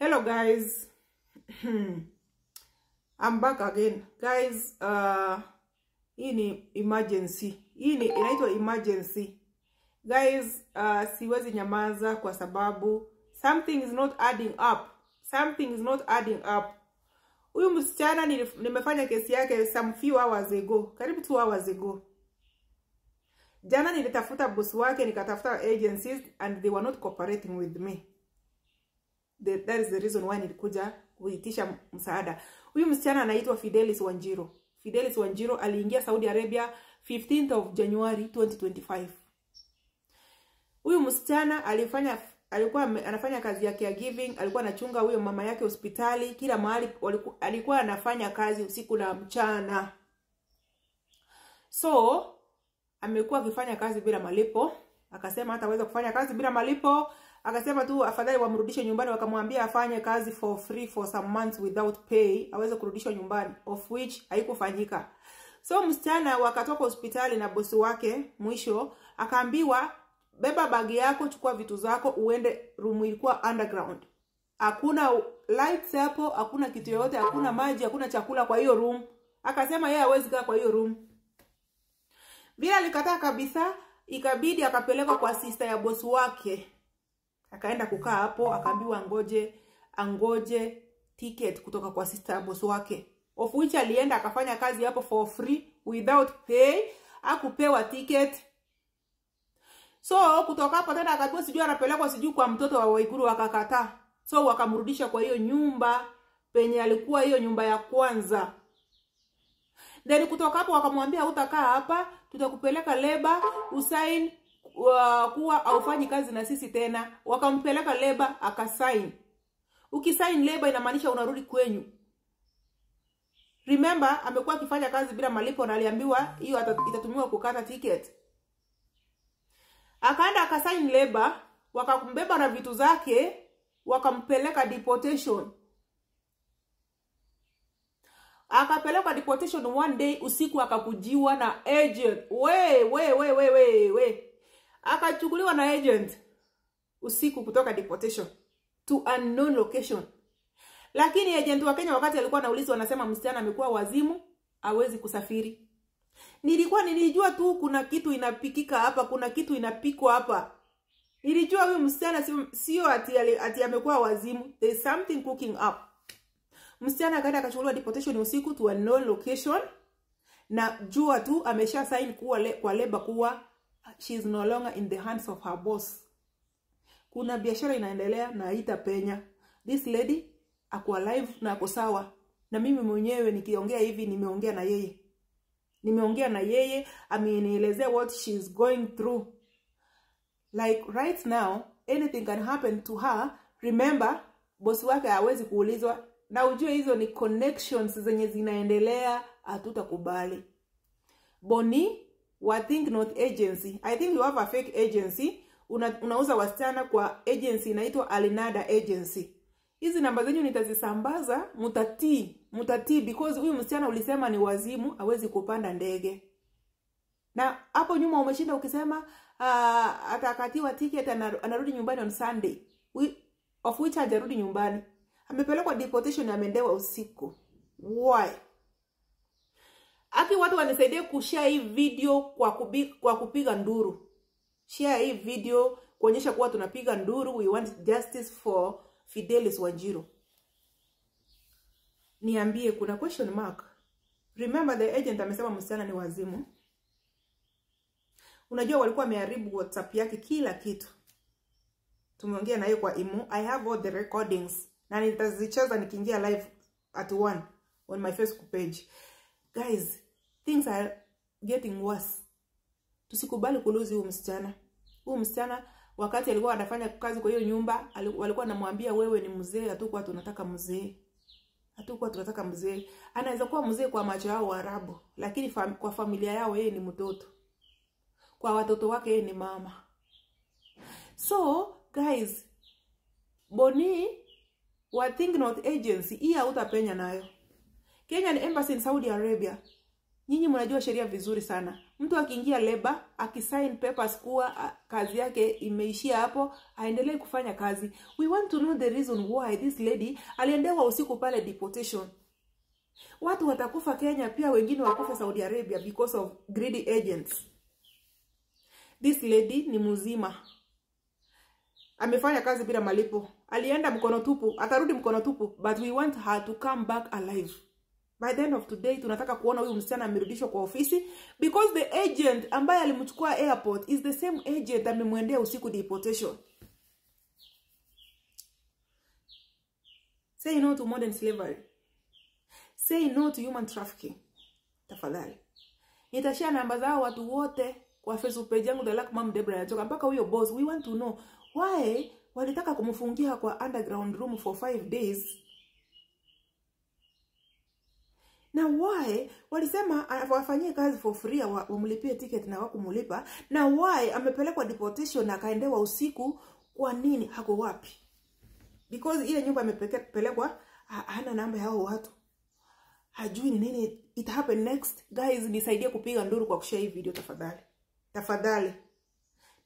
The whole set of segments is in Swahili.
Hello guys. I'm back again. Guys, hii ni emergency. Hii ni inaitwa emergency. Guys, siwezi nyamaza kwa sababu something is not adding up. Something is not adding up. Huyu msichana nimefanya kesi yake some few hours ago. Karibu 2 hours ago. Jana nilitafuta boss wake, nikatafuta agencies and they were not cooperating with me. That is the reason why nilikuja kuitisha msaada. Huyu msichana anaitwa Fidelis Wanjiru. Fidelis Wanjiru aliingia Saudi Arabia 15th of January 2025. Huyu msichana alikuwa anafanya kazi ya caregiving, alikuwa anachunga huyo mama yake hospitali, kila mahali alikuwa anafanya kazi usiku na mchana. So, amekuwa akifanya kazi bila malipo, akasema hataweza kufanya kazi bila malipo. Akasema tu afadhali wamrudishe nyumbani, wakamwambia afanye kazi for free for some months without pay, aweze kurudishwa nyumbani, of which haikufanyika. So msichana wakatoka hospitali na bosi wake, mwisho akaambiwa beba bagi yako, chukua vitu zako uende room ilikuwa underground. Hakuna lights hapo, hakuna kitu yoyote, hakuna maji, hakuna chakula kwa hiyo room. Akasema yeye hawezi kaa kwa hiyo room. Bila alikataa kabisa, ikabidi akapelekwa kwa sister ya bosi wake. Akaenda kukaa hapo, akaambiwa angoje ticket kutoka kwa sister ya boss wake. Of which alienda akafanya kazi hapo for free without pay, hakupewa ticket. So kutoka hapo tena akajua sijui anapelekwa sijui kwa mtoto wa Waiguru, akakataa. So wakamrudisha kwa hiyo nyumba penye alikuwa, hiyo nyumba ya kwanza. Then kutoka hapo wakamwambia hutakaa hapa, tutakupeleka labor, usign kuwa haufanyi kazi na sisi tena. Wakampeleka labor, akasign. Ukisign labor inamaanisha unarudi kwenyu. Remember, amekuwa akifanya kazi bila malipo na aliambiwa hiyo itatumiwa kukata ticket. Akaenda akasign labor, wakambeba na vitu zake, wakampeleka deportation. Akapeleka deportation one day usiku, akakujiwa na agent. We. Akachukuliwa na agent usiku kutoka deportation to unknown location. Lakini agent wa Kenya wakati alikuwa anaulizwa anasema msichana amekuwa wazimu, hawezi kusafiri. Nilijua tu kuna kitu inapikika hapa, kuna kitu inapikwa hapa. Nilijua huyu msichana sio ati amekuwa wazimu. There is something cooking up. Msichana akaenda akachukuliwa deportation usiku to unknown location, na jua tu amesha sign kwa labor kuwa she is no longer in the hands of her boss. Kuna biashara inaendelea na haitapenya. This lady ako alive na ako sawa. Na mimi mwenyewe nikiongea hivi nimeongea na yeye. Amenielezea what she is going through. Like right now, anything can happen to her. Remember, boss wake hawezi kuulizwa. Na ujue hizo ni connections zenye zinaendelea, hatutakubali. Boni wa Think Not Agency. I think you have a fake agency. Unauza wasichana kwa agency inaitwa Alinada Agency. Hizi namba zenyu nitazisambaza, mutatii because huyu msichana ulisema ni wazimu, hawezi kupanda ndege. Na hapo nyuma umeshinda ukisema atakatiwa ticket, anarudi nyumbani on Sunday. Of which hajarudi nyumbani. Amepelekwa deportation, amendewa usiku. Why? Aki watu wanisaidie kushare hii video kwa kupiga nduru. Share hii video kuonyesha kuwa tunapiga nduru. We want justice for Fidelis Wanjiru. Niambie, kuna question mark. Remember the agent amesema msichana ni wazimu. Unajua walikuwa wameharibu WhatsApp yake, kila kitu. Tumeongea na yeye kwa Imo. I have all the recordings. Na nitazicheza nikiingia live at 1 on my Facebook page. Guys, things are getting worse. Tusikubali kuluzi huyu msichana. Huyu msichana wakati alikuwa anafanya kazi kwa hiyo nyumba, walikuwa anamwambia wewe ni mzee, hatakuwa tunataka mzee. Hatakuwa tunataka mzee. Anaweza kuwa mzee kwa macho yao Waarabu, lakini kwa familia yao yeye ni mtoto. Kwa watoto wake yeye ni mama. So, guys, Boni wa Think Not Agency hii hautapenya nayo. Kenyan Embassy in Saudi Arabia Nyinyi mnajua sheria vizuri sana. Mtu akiingia labor, akisign papers kuwa kazi yake imeishia hapo, aendelee kufanya kazi. We want to know the reason why this lady aliendewa usiku pale deportation. Watu watakufa Kenya, pia wengine wakufa Saudi Arabia because of greedy agents. This lady ni mzima. Amefanya kazi bila malipo. Alienda mkono tupu, atarudi mkono tupu, but we want her to come back alive. By the end of today, tunataka kuona huyu msichana amerudishwa kwa ofisi, because the agent ambaye alimchukua airport is the same agent amemwendea usiku deportation. Say no to modern slavery. Say no to human trafficking. Tafadhali. Nitashare namba zao watu wote kwa Facebook page yangu The Luck Mom Deborah Nyachoka, mpaka huyo boss. We want to know why walitaka kumfungia kwa underground room for 5 days. Na why walisema afanyie kazi for free, wamlipie ticket na wakumulipa. Na why amepelekwa deportation na akaendewa usiku? Kwa nini? Hako wapi? Because ile nyumba amepelekwa hana namba yao watu. Hajui ni nini it happen next. Guys, nisaidie kupiga nduru kwa kushare hii video tafadhali. Tafadhali.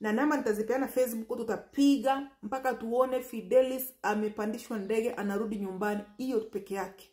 Na namba nitazipeana Facebook, tutapiga mpaka tuone Fidelis amepandishwa ndege anarudi nyumbani. Hiyo peke yake.